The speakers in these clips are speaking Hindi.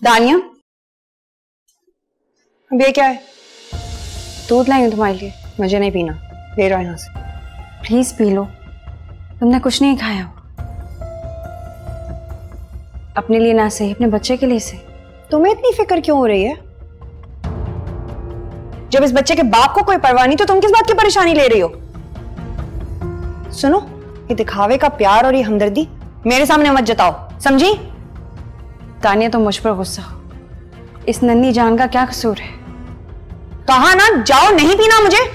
दानिया, अब ये क्या है? दूध लाई हूं तुम्हारे लिए, मुझे नहीं पीना। ले रहा यहाँ से। प्लीज पी लो, तुमने कुछ नहीं खाया हो। अपने लिए ना सही, अपने बच्चे के लिए सही। तुम्हें इतनी फिक्र क्यों हो रही है? जब इस बच्चे के बाप को कोई परवाह नहीं तो तुम किस बात की परेशानी ले रही हो? सुनो, ये दिखावे का प्यार और ये हमदर्दी मेरे सामने मत जताओ, समझी? तानिया, तुम मुझ पर गुस्सा हो। इस नन्ही जान का क्या कसूर है? कहा ना जाओ, नहीं पीना मुझे।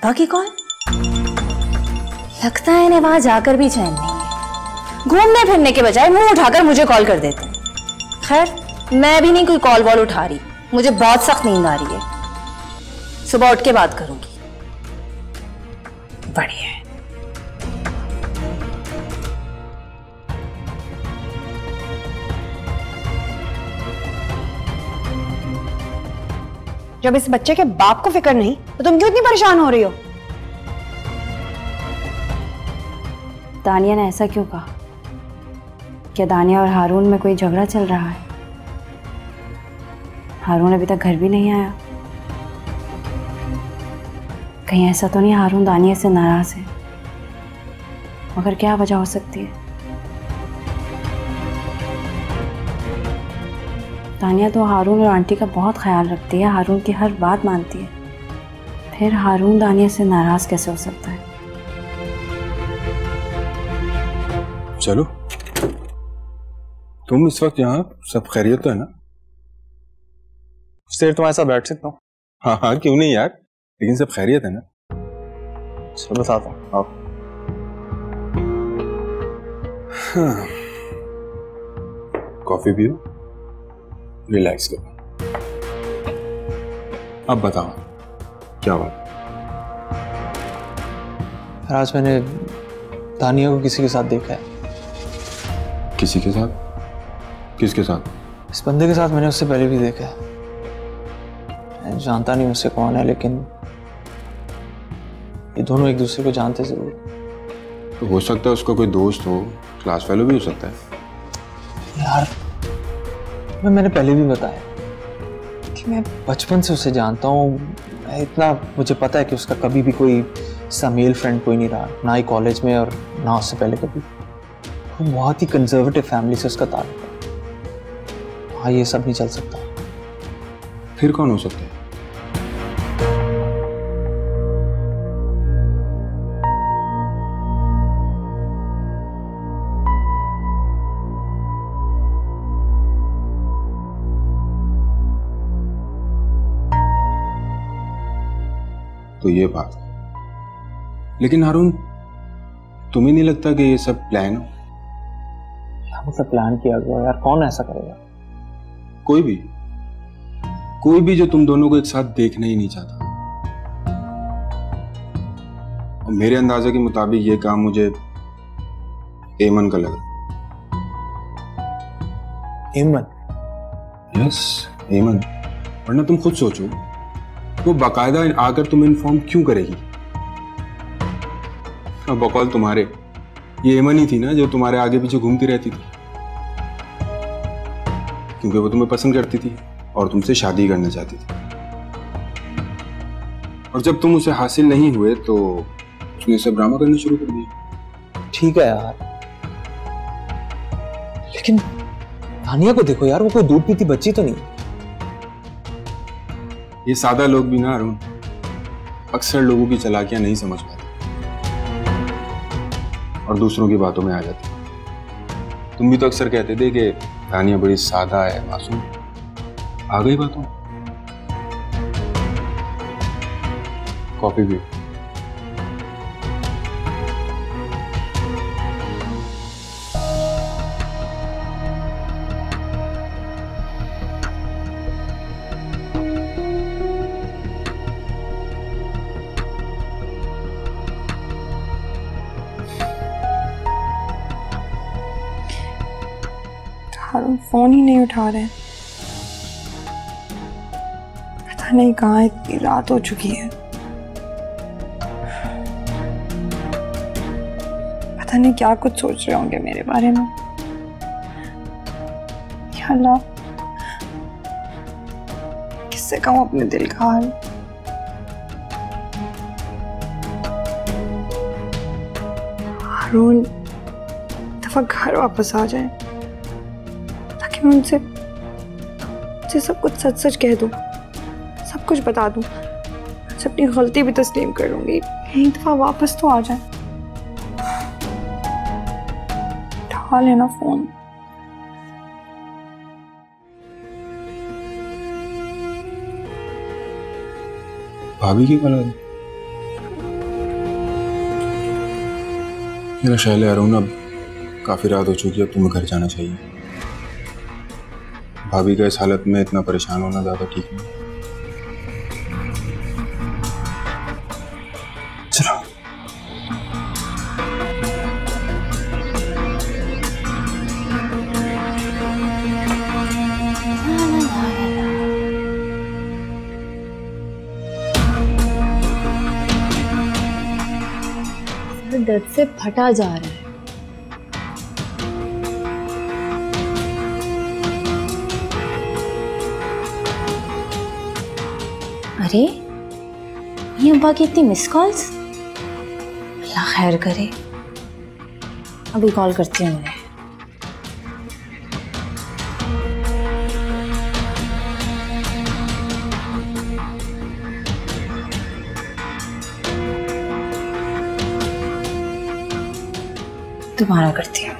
बाकी कौन? लगता है इन्हें वहां जाकर भी चैन नहीं है। घूमने फिरने के बजाय मुंह उठाकर मुझे कॉल कर देते हैं। खैर, मैं भी नहीं कोई कॉल वॉल उठा रही, मुझे बहुत सख्त नींद आ रही है। सुबह उठ के बात करूंगी। बढ़िया है। जब इस बच्चे के बाप को फिक्र नहीं तो तुम क्यों इतनी परेशान हो रही हो? दानिया ने ऐसा क्यों कहा? क्या दानिया और हारून में कोई झगड़ा चल रहा है? हारून अभी तक घर भी नहीं आया। कहीं ऐसा तो नहीं हारून दानिया से नाराज है? मगर क्या वजह हो सकती है? दानिया तो हारून और आंटी का बहुत ख्याल रखती है, हारून की हर बात मानती है। फिर हारून दानिया से नाराज कैसे हो सकता है? चलो, तुम इस वक्त यहाँ सब खैरियत तो है ना? देर तुम्हारे साथ बैठ सकता हूँ? हाँ हाँ, क्यों नहीं यार, लेकिन सब खैरियत है ना? चलो बताता हूँ, आओ। हाँ। कॉफी पियो, रिलैक्स करो। अब बताओ क्या बात? आज मैंने दानिया को किसी के साथ देखा है। किसी के साथ? किसके साथ? इस बंदे के साथ मैंने उससे पहले भी देखा है। मैं जानता नहीं उससे कौन है, लेकिन ये दोनों एक दूसरे को जानते जरूर। तो हो सकता है उसका कोई दोस्त हो, क्लास फेलो भी हो सकता है। यार, मैंने पहले भी बताया कि मैं बचपन से उसे जानता हूँ। इतना मुझे पता है कि उसका कभी भी कोई ऐसा मेल फ्रेंड कोई नहीं रहा, ना ही कॉलेज में और ना उससे पहले कभी। वो बहुत ही कंजर्वेटिव फैमिली से उसका ताल्लुक है। हाँ, ये सब नहीं चल सकता। फिर कौन हो सकता है? तो ये बात है। लेकिन हारून, तुम्हें नहीं लगता कि ये सब प्लान हो? क्या मतलब प्लान किया गया यार? कौन ऐसा करेगा? कोई भी जो तुम दोनों को एक साथ देखना ही नहीं चाहता। और मेरे अंदाजे के मुताबिक ये काम मुझे एमन का लग रहा। एमन? यस, एमन। वरना तुम खुद सोचो, वो बाकायदा आकर तुम्हें इन्फॉर्म क्यों करेगी? अब बकौल तुम्हारे, ये एमन ही थी ना जो तुम्हारे आगे पीछे घूमती रहती थी, क्योंकि वो तुम्हें पसंद करती थी और तुमसे शादी करना चाहती थी। और जब तुम उसे हासिल नहीं हुए तो उसने सब ड्रामा करना शुरू कर दिया। ठीक है यार, लेकिन दानिया को देखो यार, वो कोई दूध पीती बच्ची तो नहीं। ये सादा लोग भी ना अरुण, अक्सर लोगों की चालाकियां नहीं समझ पाते। और दूसरों की बातों में आ जाती। तुम भी तो अक्सर कहते थे कि दानिया बड़ी सादा है, मासूम। आ गई बातों। कॉफी भी। हारून फोन ही नहीं उठा रहे। पता नहीं कहाँ, इतनी रात हो चुकी है। पता नहीं क्या कुछ सोच रहे होंगे मेरे बारे में। या अल्लाह, किससे कहूँ अपने दिल का हाल। हारून दफा घर वापस आ जाए ताकि मैं उनसे सब कुछ सच सच कह दूं, सब कुछ बता दूं, उनसे अपनी गलती भी तस्लीम कर लूंगी। एक दफा वापस तो आ जाए। उठा लेना फोन। भाभी की कॉल? मेरा ख्याल है अरुण, अब काफी रात हो चुकी है, अब तुम्हें घर जाना चाहिए। भाभी का इस हालत में इतना परेशान होना ज्यादा ठीक नहीं। चलो। दर्द से फटा जा रहा है। अरे ये अब्बा की इतनी मिस कॉल्स। अल्लाह खैर करे, अभी कॉल करती हूँ उन्हें। दोबारा करती हूँ।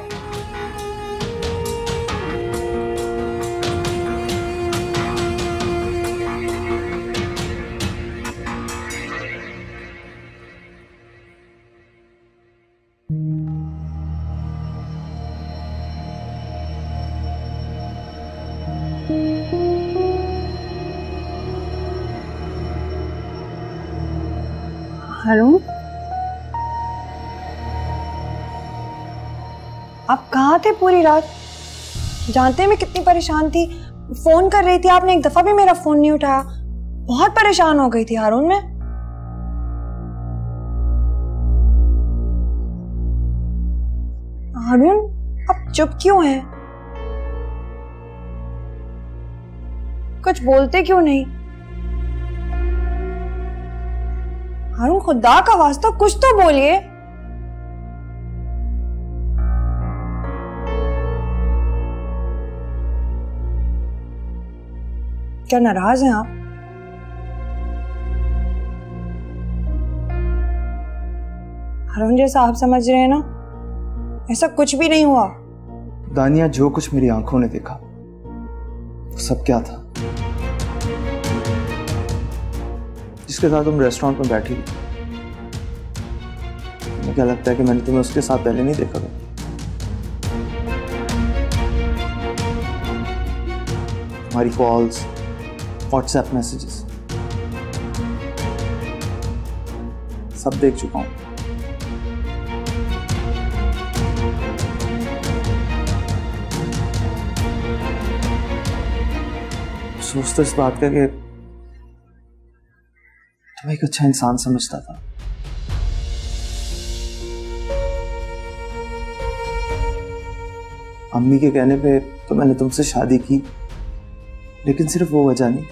हेलो, आप कहाँ थे पूरी रात? जानते हैं मैं कितनी परेशान थी। फोन कर रही थी, आपने एक दफा भी मेरा फोन नहीं उठाया। बहुत परेशान हो गई थी हारून मैं। हारून, आप चुप क्यों हैं? कुछ बोलते क्यों नहीं? हारून, खुदा का वास्ता कुछ तो बोलिए। क्या नाराज हैं आप? हारून, जैसा आप समझ रहे हैं ना, ऐसा कुछ भी नहीं हुआ। दानिया, जो कुछ मेरी आंखों ने देखा वो सब क्या था? जिसके साथ तुम रेस्टोरेंट में बैठी, मुझे क्या लगता है कि मैंने तुम्हें उसके साथ पहले नहीं देखा था। हमारी कॉल्स, व्हाट्सएप मैसेजेस सब देख चुका हूं। सोच तो इस बात का कि तुम्हें एक अच्छा इंसान समझता था। अम्मी के कहने पे तो मैंने तुमसे शादी की, लेकिन सिर्फ वो वजह नहीं।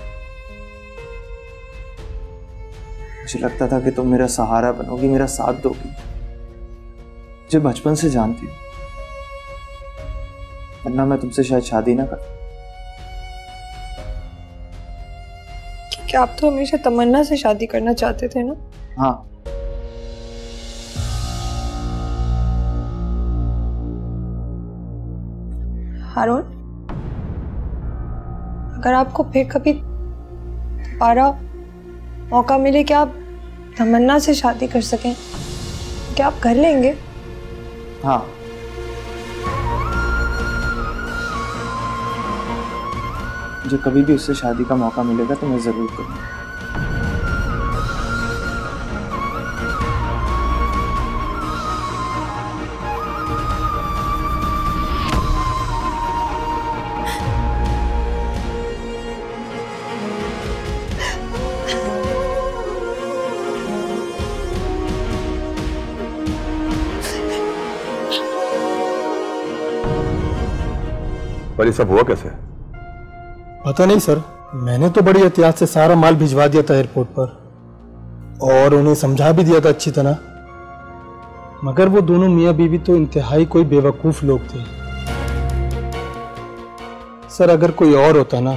मुझे लगता था कि तुम मेरा सहारा बनोगी, मेरा साथ दोगी। मुझे बचपन से जानती हूँ, वरना मैं तुमसे शायद शादी ना करता। क्या आप तो हमेशा तमन्ना से शादी करना चाहते थे ना? हाँ, हारून, अगर आपको फिर कभी दोबारा मौका मिले कि आप तमन्ना से शादी कर सकें, क्या आप कर लेंगे? हाँ, मुझे कभी भी उससे शादी का मौका मिलेगा तो मैं जरूर करूँगा। पर ये सब हुआ कैसे? पता नहीं सर, मैंने तो बड़ी एहतियात से सारा माल भिजवा दिया था एयरपोर्ट पर और उन्हें समझा भी दिया था अच्छी तरह, मगर वो दोनों मियाँ बीवी तो इंतहाई कोई बेवकूफ़ लोग थे। सर अगर कोई और होता ना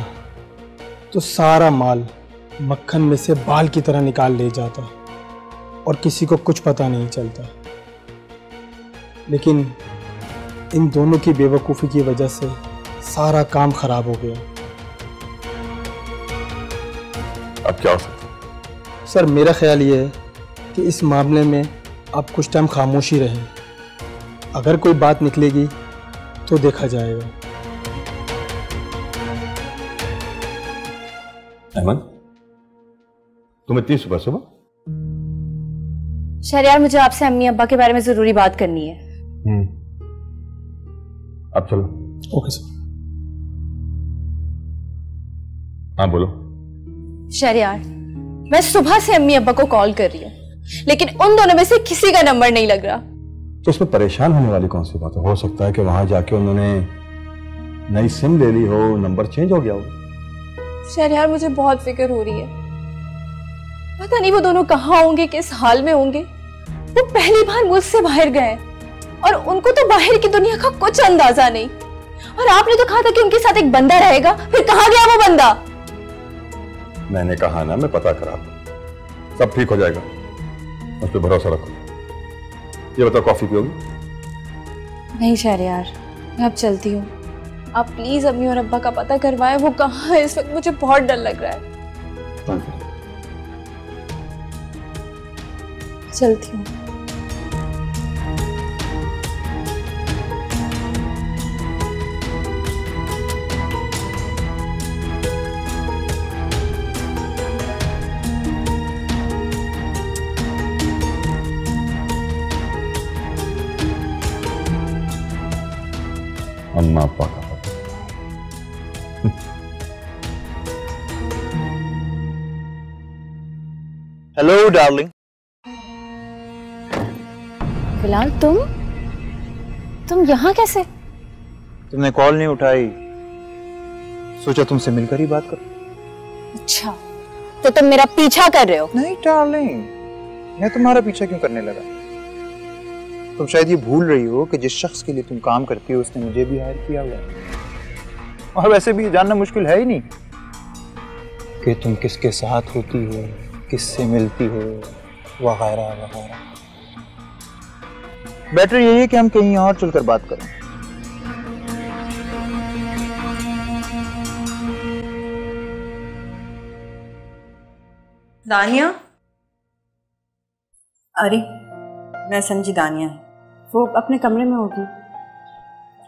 तो सारा माल मक्खन में से बाल की तरह निकाल ले जाता और किसी को कुछ पता नहीं चलता, लेकिन इन दोनों की बेवकूफ़ी की वजह से सारा काम खराब हो गया। अब क्या हो सकता है? सर मेरा ख्याल ये है कि इस मामले में आप कुछ टाइम खामोशी रहें, अगर कोई बात निकलेगी तो देखा जाएगा। अहमद, तुम इतनी सुबह सुबह? शहरयार, मुझे आपसे अम्मी अब्बा के बारे में जरूरी बात करनी है। अब चलो। Okay sir. हाँ बोलो। शहरयार, मैं सुबह से अम्मी अब्बा को कॉल कर रही हूँ, लेकिन उन दोनों में से किसी का नंबर नहीं लग रहा। तो इसमें परेशान होने वाली कौन सी बात है? हो सकता है कि वहां जाके उन्होंने नई सिम ले ली हो, नंबर चेंज हो गया हो। शहरयार, मुझे बहुत फिक्र हो रही है। पता नहीं वो दोनों कहाँ होंगे, किस हाल में होंगे। वो पहली बार मुझसे बाहर गए और उनको तो बाहर की दुनिया का कुछ अंदाजा नहीं। और आपने तो कहा था कि उनके साथ एक बंदा रहेगा, फिर कहाँ गया वो बंदा? मैंने कहा ना, मैं पता करा दूं, सब ठीक हो जाएगा, मुझ पर भरोसा रखो। ये बताओ, कॉफी पियोगी? नहीं शहरयार, मैं अब चलती हूँ। आप प्लीज अम्मी और अब्बा का पता करवाएं, वो कहाँ है इस वक्त, मुझे बहुत डर लग रहा है। चलती हूँ। अम्मा पापा का पता। Hello darling. फिलहाल तुम यहाँ कैसे? तुमने कॉल नहीं उठाई, सोचा तुमसे मिलकर ही बात करो। अच्छा, तो तुम मेरा पीछा कर रहे हो? नहीं डार्लिंग, मैं तुम्हारा पीछा क्यों करने लगा? तुम शायद ये भूल रही हो कि जिस शख्स के लिए तुम काम करती हो उसने मुझे भी हायर किया हुआ है। और वैसे भी जानना मुश्किल है ही नहीं कि तुम किसके साथ होती हो, किससे मिलती हो, वगैरह वगैरह। बेटर यही है कि हम कहीं और चलकर बात करें। दानिया? अरे मैं समझी दानिया है, वो अपने कमरे में होगी।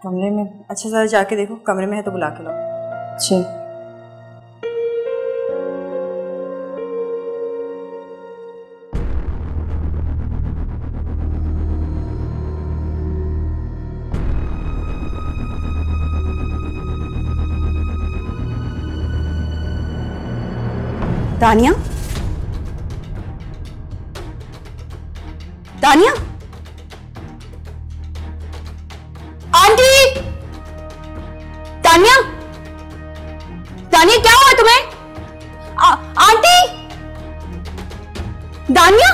कमरे में? अच्छा जरा जाके देखो, कमरे में है तो बुला के लाओ। जी। दानिया? दानिया? आंटी! दानिया? दानिया क्या हुआ तुम्हें? आंटी! दानिया?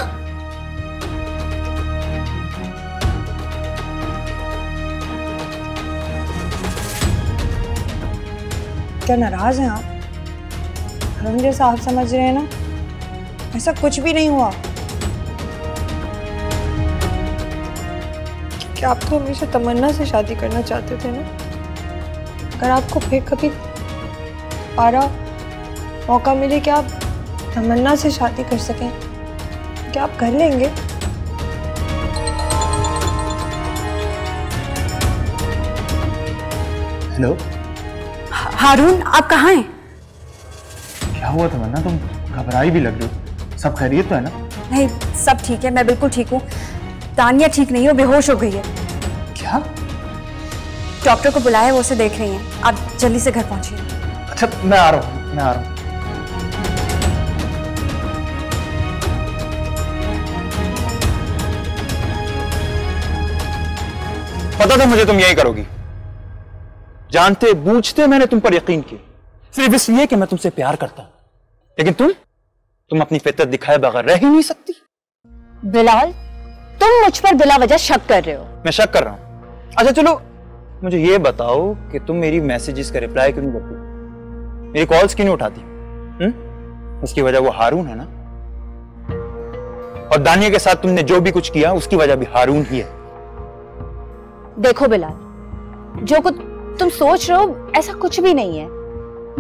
क्या नाराज हैं आप? हारून जैसा आप समझ रहे हैं ना, ऐसा कुछ भी नहीं हुआ। क्या आप तो हमेशा तमन्ना से शादी करना चाहते थे ना? अगर आपको फिर कभी दोबारा मौका मिले कि आप तमन्ना से शादी कर सकें, क्या आप कर लेंगे? हेलो हारून, आप कहाँ हैं? क्या हुआ तमन्ना, तुम घबराई भी लग रही हो। सब खैरियत तो है ना? नहीं, सब ठीक है, मैं बिल्कुल ठीक हूँ। तानिया ठीक नहीं है, वो बेहोश हो गई है। क्या? डॉक्टर को बुलाया, वो उसे देख रही हैं। आप जल्दी से घर पहुंचिए। अच्छा, मैं आ रहा हूँ, मैं आ रहा हूँ। पता था मुझे तुम यही करोगी। जानते बूझते मैंने तुम पर यकीन किया, सिर्फ इसलिए कि मैं तुमसे प्यार करता हूं। लेकिन तुम अपनी फितरत दिखाए बगैर रह ही नहीं सकती। बिलाल, तुम मुझ पर बिला वजह शक कर रहे हो। मैं शक कर रहा हूं? अच्छा चलो, मुझे ये बताओ कि तुम मेरी मैसेजेस का रिप्लाई क्यों नहीं करती, मेरी कॉल्स क्यों नहीं उठाती? उसकी वजह वो हारून है ना, और दानिया के साथ तुमने जो भी कुछ किया उसकी वजह भी हारून ही है। देखो बिलाल, जो कुछ तुम सोच रहे हो ऐसा कुछ भी नहीं है।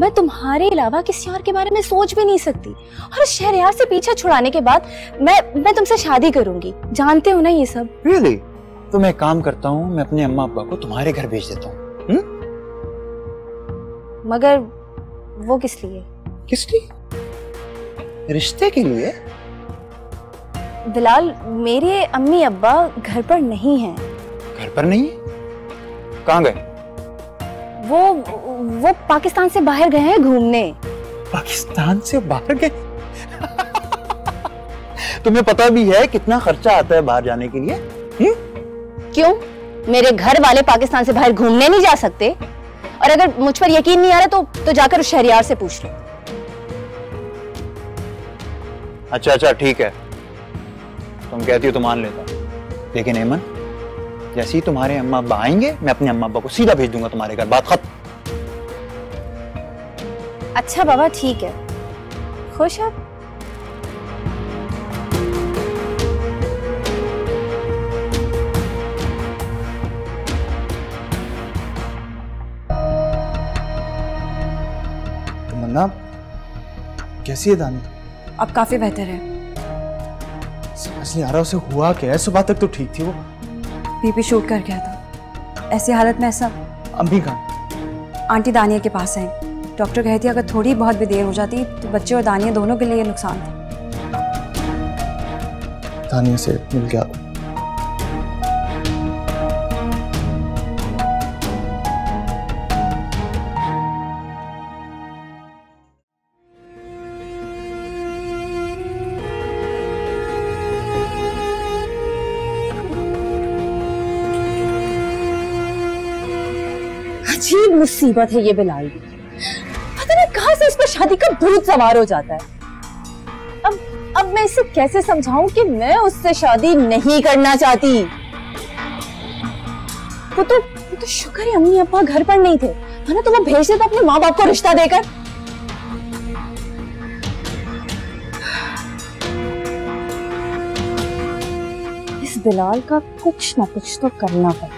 मैं तुम्हारे अलावा किसी और के बारे में सोच भी नहीं सकती, और शहरयार से पीछा छुड़ाने के बाद मैं तुमसे शादी करूंगी। जानते हो ना ये सब। Really? तो मैं काम करता हूँ, मैं अपने अम्मा अब्बा को तुम्हारे घर भेज देता हूँ। मगर वो किस लिए? किस लिए? रिश्ते के लिए। बिलाल, मेरे अम्मी अब्बा घर पर नहीं हैं। घर पर नहीं? कहाँ गए? वो पाकिस्तान से बाहर गए हैं घूमने। पाकिस्तान से बाहर गए? तुम्हें पता भी है कितना खर्चा आता है बाहर जाने के लिए? क्यों? मेरे घर वाले पाकिस्तान से बाहर घूमने नहीं जा सकते? और अगर मुझ पर यकीन नहीं आ रहा तो जाकर उस शहरियार से पूछ लो। अच्छा ठीक है, तुम कहती हो तो मान लेता, लेकिन एमन, जैसे ही तुम्हारे अम्मा अब्बा आएंगे मैं अपने अम्मा अब्बा को सीधा भेज दूंगा तुम्हारे घर। बात खत्म। अच्छा बाबा, ठीक है। खुश आप? तमन्ना, कैसी है दानी? अब काफी बेहतर है। समझ नहीं आ रहा उसे हुआ क्या है। सुबह तक तो ठीक थी वो। बीपी शूट कर गया था। ऐसी हालत में ऐसा। अम्मी कहाँ? आंटी दानिया के पास है। डॉक्टर कहती है अगर थोड़ी बहुत भी देर हो जाती तो बच्चे और दानिया दोनों के लिए नुकसान था। दानिया से मिल गया। अजीब मुसीबत है ये बिलाल। पता नहीं कहां से इस पर शादी का भूत सवार हो जाता है। अब मैं इसे कैसे समझाऊं कि मैं उससे शादी नहीं करना चाहती। वो तो शुक्र है अम्मी अब्बा घर पर नहीं थे, वरना तो वो भेज देता अपने माँ बाप को रिश्ता देकर। इस बिलाल का कुछ ना कुछ तो करना पड़ेगा।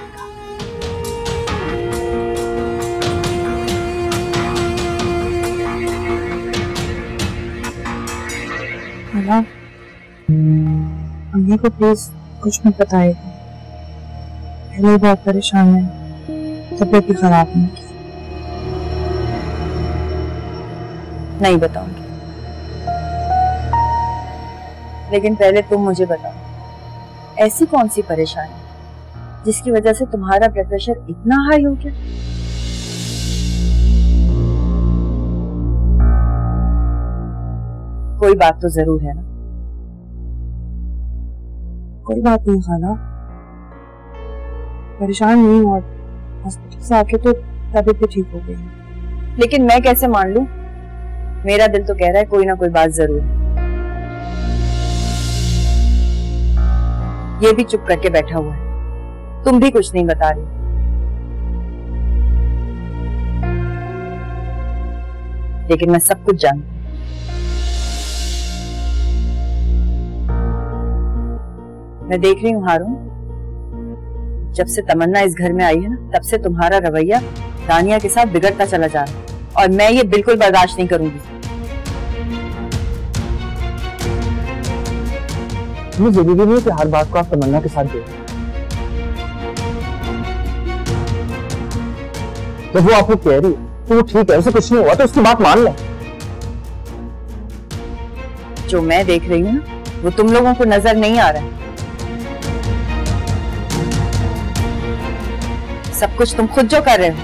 अम्मी को प्लीज कुछ मत बताएगा। पहले बहुत परेशान है, तबीयत भी खराब है। नहीं बताऊंगी, लेकिन पहले तुम मुझे बताओ, ऐसी कौन सी परेशानी जिसकी वजह से तुम्हारा ब्लड प्रेशर इतना हाई हो गया? कोई बात तो जरूर है ना? कोई बात नहीं खाला, परेशान नहीं, और हॉस्पिटल से आके तो तबीयत भी ठीक हो गई। लेकिन मैं कैसे मान लूं? मेरा दिल तो कह रहा है कोई ना कोई बात जरूर है। ये भी चुप करके बैठा हुआ है, तुम भी कुछ नहीं बता रही। लेकिन मैं सब कुछ जानती हूं। मैं देख रही हूँ हारून, जब से तमन्ना इस घर में आई है ना, तब से तुम्हारा रवैया दानिया के साथ बिगड़ता चला जा रहा है और मैं ये बिल्कुल बर्दाश्त नहीं करूंगी। तुम्हें जरूरी नहीं है कि हर बात को आप तमन्ना के साथ दो। जब वो आपको कह रही है तो वो ठीक है, ऐसे कुछ नहीं हुआ तो उसकी बात मान ले। जो मैं देख रही हूँ ना वो तुम लोगों को नजर नहीं आ रहा है। सब कुछ तुम खुद जो कर रहे हो।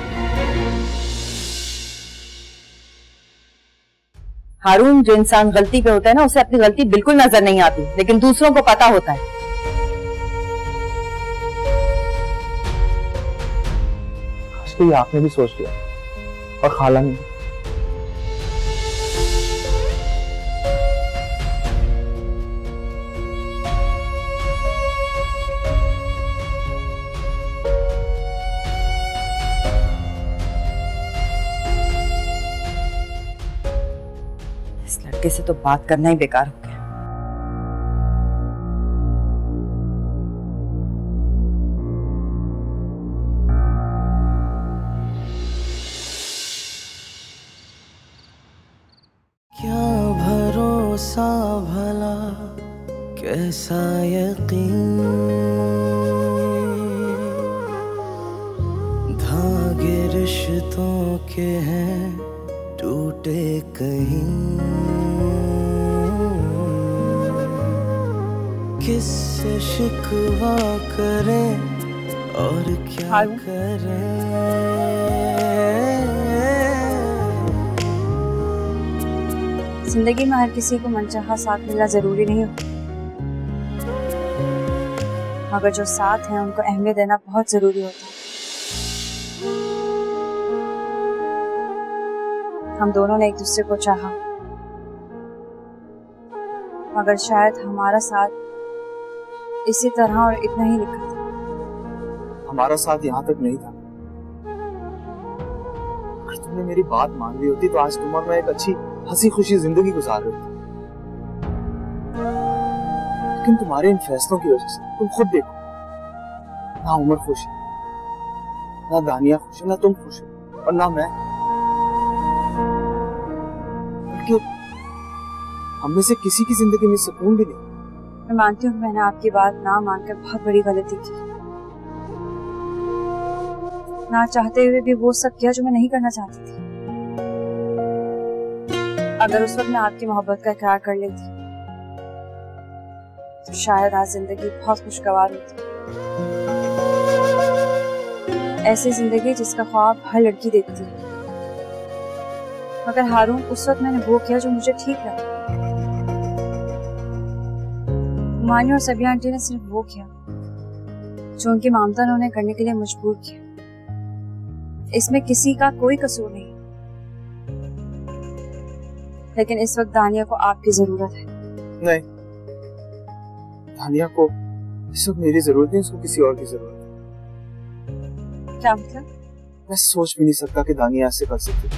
हारून, जो इंसान गलती पे होता है ना उसे अपनी गलती बिल्कुल नजर नहीं आती, लेकिन दूसरों को पता होता है। तो ये आपने भी सोच लिया और खाला ने। इस लड़के से तो बात करना ही बेकार हो गया। क्या भरोसा भला कैसा यकीन, धागे रिश्तों के हैं टूटे कहीं, किससे शिकवा करें और क्या करें। जिंदगी में हर किसी को मनचाहा साथ मिलना जरूरी नहीं होता, मगर जो साथ हैं उनको अहमियत देना बहुत जरूरी होता है। हम दोनों ने एक दूसरे को चाहा, मगर शायद हमारा साथ इसी तरह और इतना ही लिखा था। हमारा साथ यहाँ तक नहीं था। अगर तुमने मेरी बात मान ली होती तो आज तुम और मैं एक अच्छी हंसी खुशी जिंदगी गुजार रहे होते। लेकिन तुम्हारे इन फैसलों की वजह से तुम खुद देखो, ना उमर खुश है, ना दानिया खुश है, ना तुम खुश हो और ना मैं। बल्कि हम में से किसी की जिंदगी में सुकून भी नहीं। मैं मानती हूँ मैंने आपकी बात ना मानकर बहुत बड़ी गलती की। ना चाहते हुए भी वो सब किया जो मैं नहीं करना चाहती थी। अगर उस वक्त मैं आपकी मोहब्बत का इकरार कर लेती तो शायद आज जिंदगी बहुत खुशगवार होती। ऐसी जिंदगी जिसका ख्वाब हर लड़की देखती है। मगर हारून, उस वक्त मैंने वो किया जो मुझे ठीक लगा। मानी और सबिया आंटी ने सिर्फ वो किया जो उनकी ममता ने उन्हें करने के लिए मजबूर किया। इसमें किसी का कोई कसूर नहीं, लेकिन इस वक्त दानिया को आपकी जरूरत है। नहीं, दानिया को इस वक्त मेरी जरूरत नहीं, उसको किसी और की जरूरत है। क्या मतलब? मैं सोच भी नहीं सकता कि दानिया ऐसे कर सकती।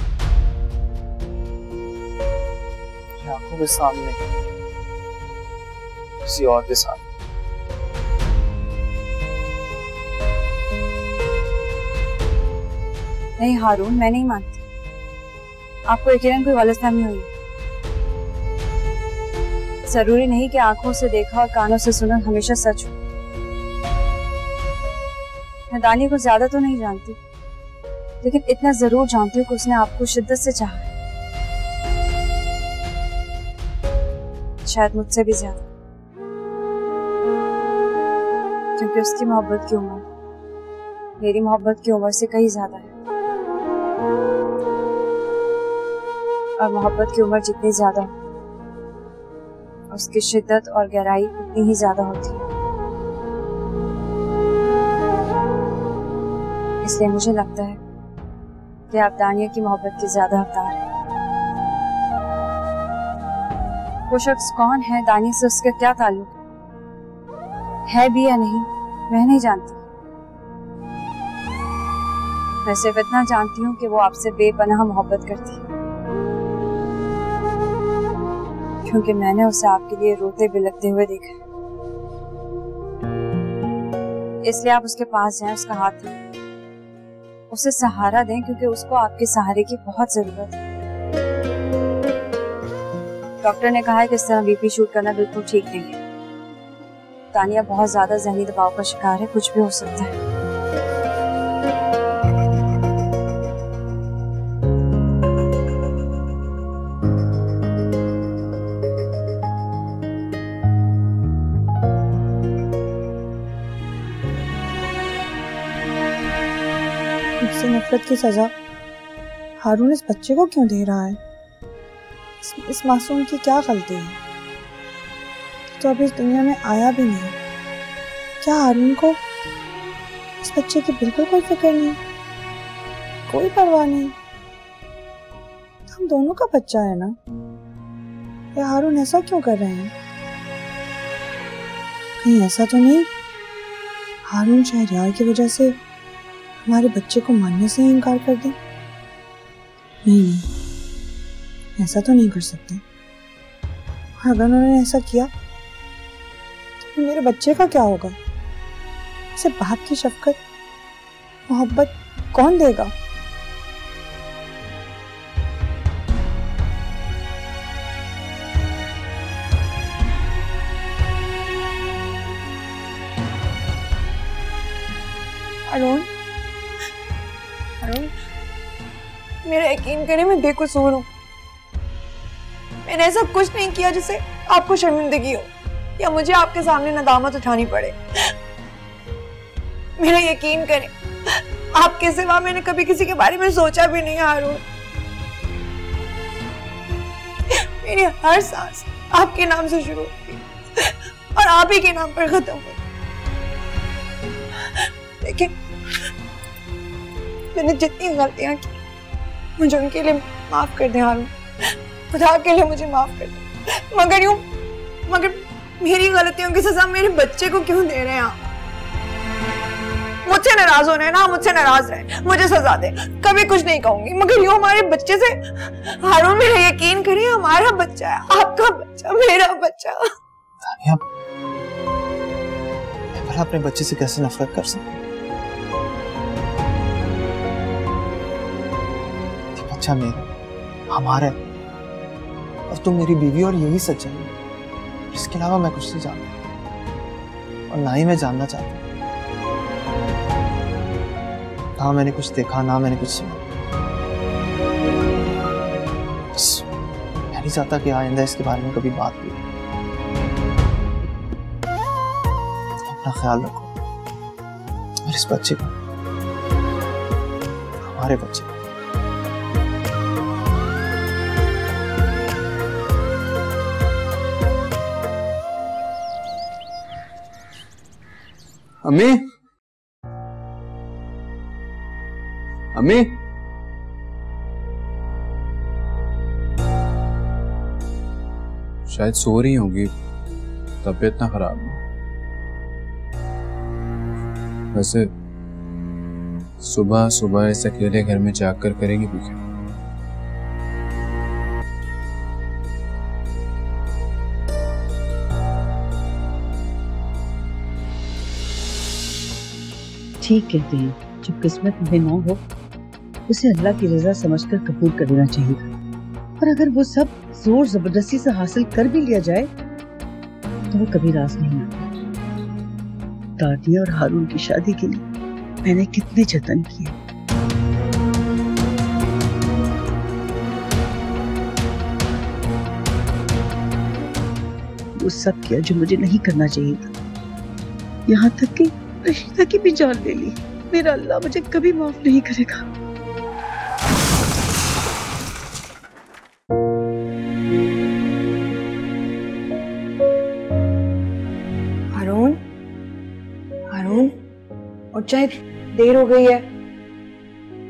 आंखों के सामने किसी और के साथ। नहीं हारून, मैं नहीं मानती। आपको यकीनन कोई गलतफहमी हुई। जरूरी नहीं कि आंखों से देखा और कानों से सुना हमेशा सच हो। मैं दानिया को ज्यादा तो नहीं जानती, लेकिन इतना जरूर जानती हूँ कि उसने आपको शिद्दत से चाहा, शायद मुझसे भी ज्यादा, क्योंकि उसकी मोहब्बत की उम्र मेरी मोहब्बत की उम्र से कहीं ज्यादा है। और मोहब्बत की उम्र जितनी ज्यादा हो, उसकी शिद्दत और गहराई उतनी ही ज्यादा होती है। इसलिए मुझे लगता है कि आप दानिया की मोहब्बत की ज्यादा हकदार हैं। वो शख्स कौन है, दानिया से उसका क्या ताल्लुक है भी या नहीं, मैं नहीं जानती। मैं सिर्फ इतना जानती हूँ कि वो आपसे बेपनाह मोहब्बत करती है, क्योंकि मैंने उसे आपके लिए रोते बिलखते हुए देखा। इसलिए आप उसके पास जाएं, उसका हाथ लें उसे सहारा दें, क्योंकि उसको आपके सहारे की बहुत जरूरत है। डॉक्टर ने कहा है कि इस तरह बीपी शूट करना बिल्कुल ठीक नहीं है। तानिया बहुत ज्यादा जहनी दबाव का शिकार है, कुछ भी हो सकता है। मुझसे नफरत की सजा हारून इस बच्चे को क्यों दे रहा है? इस मासूम की क्या गलती है तो अभी इस दुनिया में आया भी नहीं? क्या हारून को इस बच्चे की बिल्कुल कोई फिक्र नहीं, कोई परवाह नहीं? हम दोनों का बच्चा है ना। या हारून ऐसा क्यों कर रहे हैं? कहीं ऐसा तो नहीं हारून शहरयार की वजह से हमारे बच्चे को मानने से ही इनकार कर दे? नहीं, ऐसा तो नहीं कर सकते। अगर उन्होंने ऐसा किया तो मेरे बच्चे का क्या होगा? इसे बाप की शफकत मोहब्बत कौन देगा? अरुण, मेरा यकीन करें, मैं बेकसूर हूँ। मैंने ऐसा कुछ नहीं किया जिससे आपको शर्मिंदगी हो या मुझे आपके सामने नदामत उठानी पड़े। मेरा यकीन करें, आपके सिवा मैंने कभी किसी के बारे में सोचा भी नहीं। हारून, मेरी हर सांस आपके नाम से शुरू होती और आप ही के नाम पर खत्म होती। लेकिन मैंने जितनी गलतियां की मुझे उनके लिए माफ कर दे हारून, खुदा के लिए मुझे माफ कर दे। मगर मेरी गलतियों की सजा मेरे बच्चे को क्यों दे रहे हैं आप? मुझसे नाराज हो रहे हैं ना, मुझसे नाराज रहे, मुझे सजा दे, कभी कुछ नहीं कहूंगी, मगर यूं हमारे बच्चे से। हारून, मेरा यकीन करिए, हमारा बच्चा है, आपका बच्चा, मेरा बच्चा। तानिया, मैं भला अपने बच्चे से कैसे नफरत कर सकता? बच्चा मेरा, हमारा है, और तुम मेरी बीवी, और यही सच्चाई है। इसके अलावा मैं कुछ नहीं जानता और ना ही मैं जानना चाहता। ना मैंने कुछ देखा, ना मैंने कुछ सुना। बस मैं नहीं चाहता कि आइंदा इसके बारे में कभी बात भी। अपना ख्याल रखो और इस बच्चे को, हमारे बच्चे को। अम्मी, अम्मी, शायद सो रही होंगी, तबीयत ना खराब है। वैसे सुबह सुबह इस अकेले घर में जाकर करेगी भी क्या? ठीक कहते हैं, जब किस्मत में ना हो उसे अल्लाह की रजा समझकर कबूल कर लेना चाहिए। और अगर वो सब जोर जबरदस्ती से हासिल कर भी लिया जाए तो वो कभी राज नहीं आता। तानिया और हारून की शादी के लिए मैंने कितने जतन किए, वो सब किया जो मुझे नहीं करना चाहिए था। यहाँ तक कि रशीदा की भी जान ले ली। मेरा अल्लाह मुझे कभी माफ नहीं करेगा। हारून, हारून, और चाहे देर हो गई है,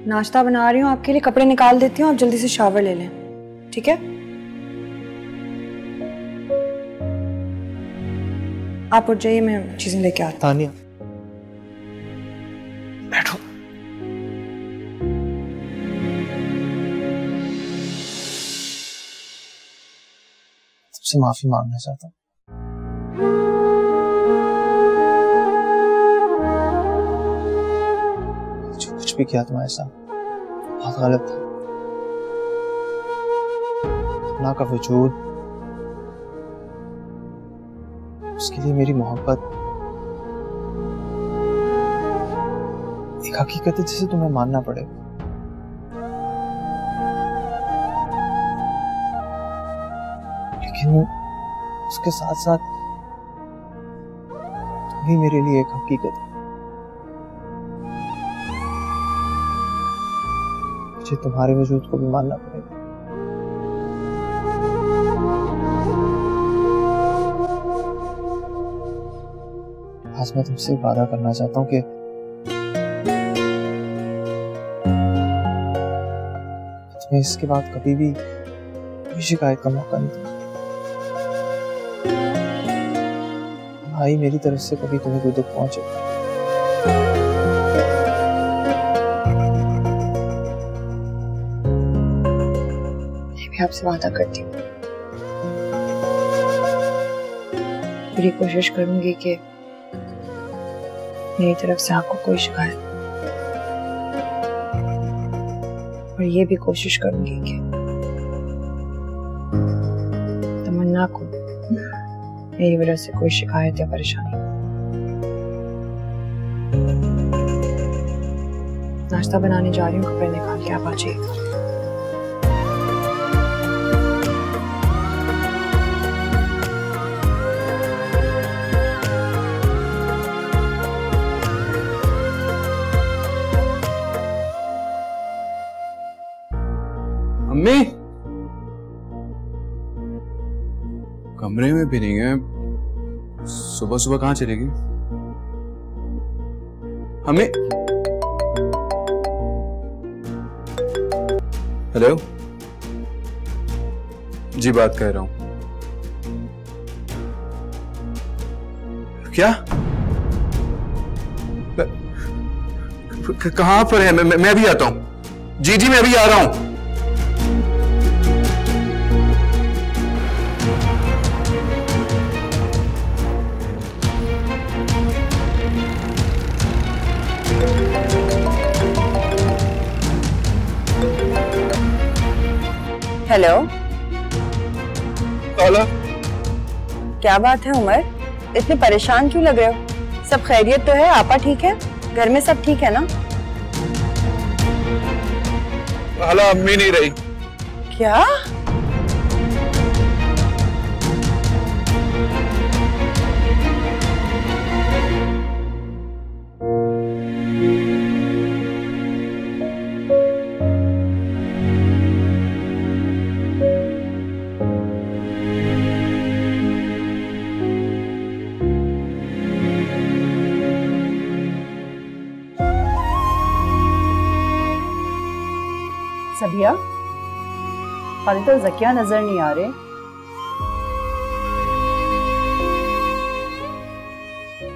नाश्ता बना रही हूँ आपके लिए, कपड़े निकाल देती हूँ, आप जल्दी से शावर ले लें, ठीक है? आप उठ जाइए, मैं चीजें लेके आती हूँ। तानिया, बैठो। तुमसे माफी मांगना चाहता हूँ। जो कुछ भी किया तुम्हारे साथ बहुत गलत था। ना का वजूद, उसके लिए मेरी मोहब्बत एक हकीकत है जिसे तुम्हें मानना पड़ेगा। लेकिन उसके साथ साथ तुम भी मेरे लिए एक हकीकत है। मुझे तुम्हारे वजूद को भी मानना पड़ेगा। आज मैं तुमसे वादा करना चाहता हूँ कि तुम्हें इसके बाद कभी भी कोई शिकायत का मौका नहीं दूंगा। भाई मेरी तरफ से कभी तुम्हें कोई दुख पहुंचे। मैं भी आपसे वादा करती हूँ, पूरी कोशिश करूंगी कि मेरी तरफ से आपको कोई शिकायत, और ये भी कोशिश करूंगी कि तमन्ना को मेरी वजह से कोई शिकायत या परेशानी। नाश्ता बनाने जा रही हूँ, कपड़े निकाल के आप आ जाइएगा। अम्मी कमरे में भी नहीं है, सुबह सुबह कहाँ चलेगी? हमें हेलो जी, बात कर रहा हूं। क्या कहां पर है? मैं भी आता हूं। जी जी मैं भी आ रहा हूं। हेलो, हेलो, क्या बात है उमर, इतने परेशान क्यों लग रहे हो? सब खैरियत तो है? आपा ठीक है? घर में सब ठीक है ना? हाला अम्मी नहीं रही। क्या? सबिया, खालिद और ज़किया नजर नहीं आ रहे।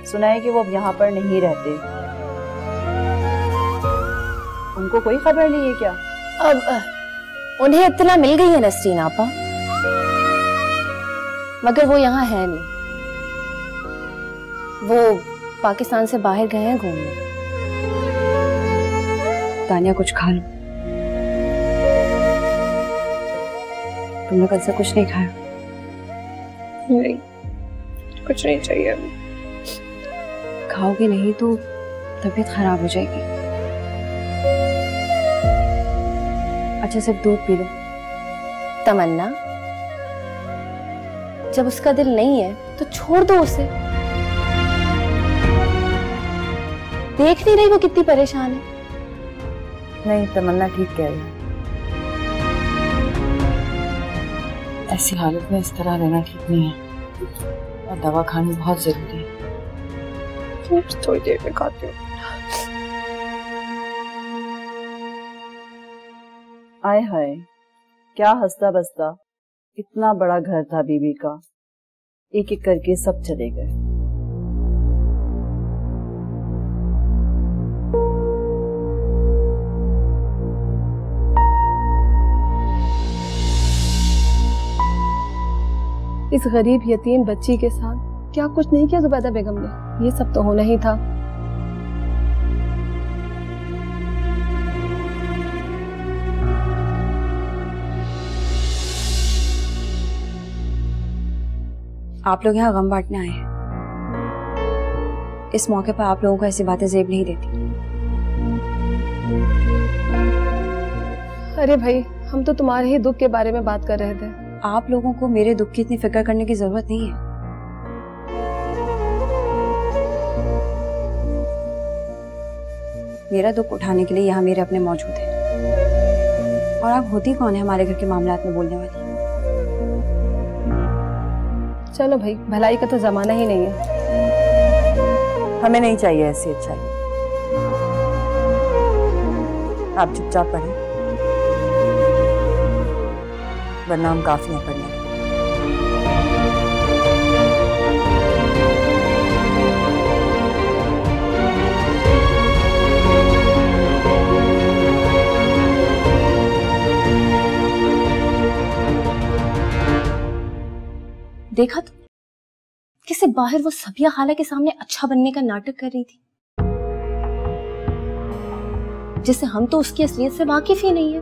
सुना है कि वो अब यहाँ पर नहीं रहते। उनको कोई खबर नहीं है क्या? अब उन्हें इत्तला मिल गई है नसरीन आपा, मगर वो यहाँ है नहीं। वो पाकिस्तान से बाहर गए हैं घूमने। तानिया कुछ खा लो, तुमने कल से कुछ नहीं खाया। नहीं, कुछ नहीं चाहिए अभी। खाओगे नहीं तो तबीयत खराब हो जाएगी। अच्छा सिर्फ दूध पी लो। तमन्ना, जब उसका दिल नहीं है तो छोड़ दो उसे। देख नहीं रही वो कितनी परेशान है? नहीं, तमन्ना ठीक कह रही है। ऐसी हालत में इस तरह रहना ठीक नहीं है, और दवा खानी बहुत जरूरी है। थोड़ी देर में खाती हूँ। आय हाय, क्या हंसता बसता। इतना बड़ा घर था बीबी का, एक एक करके सब चले गए। इस गरीब यतीम बच्ची के साथ क्या कुछ नहीं किया जुबैदा बेगम ने? ये सब तो होना ही था। आप लोग यहाँ गम बांटने आए हैं। इस मौके पर आप लोगों को ऐसी बातें जेब नहीं देती। अरे भाई, हम तो तुम्हारे ही दुख के बारे में बात कर रहे थे। आप लोगों को मेरे दुख की इतनी फिक्र करने की जरूरत नहीं है। मेरा दुख उठाने के लिए यहाँ मेरे अपने मौजूद हैं। और आप होती कौन है हमारे घर के मामलात में बोलने वाली? चलो भाई, भलाई का तो जमाना ही नहीं है। हमें नहीं चाहिए ऐसी अच्छाई। आप चुपचाप पढ़ें, वरना हम काफी हैं पढ़ने। देखा तो कैसे बाहर वो सबिया खाला के सामने अच्छा बनने का नाटक कर रही थी, जिससे हम तो उसकी असलियत से वाकिफ ही नहीं है।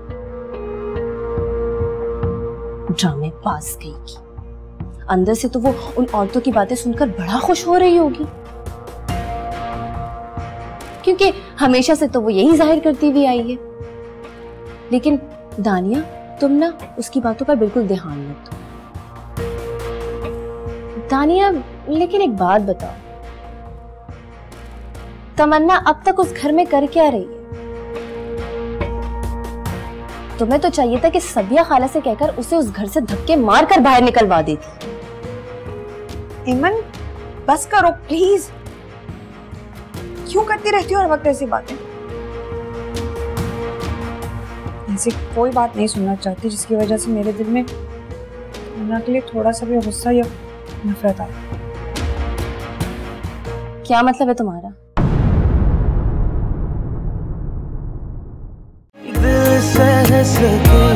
ड्रामे पास गई की अंदर से तो वो उन औरतों की बातें सुनकर बड़ा खुश हो रही होगी, क्योंकि हमेशा से तो वो यही जाहिर करती हुई आई है। लेकिन दानिया, तुम ना उसकी बातों पर बिल्कुल ध्यान मत दो। दानिया, लेकिन एक बात बताओ, तमन्ना अब तक उस घर में कर क्या रही है? तुम्हें तो चाहिए था कि सबिया खाला से कहकर उसे उस घर से धक्के मारकर बाहर निकलवा देती। इमन, बस करो प्लीज। क्यों करती रहती हो हर वक्त ऐसी बातें? ऐसी कोई बात नहीं सुनना चाहती जिसकी वजह से मेरे दिल में तमन्ना के लिए थोड़ा सा भी गुस्सा या नफरत आए। क्या मतलब है तुम्हारा? दिल सह सके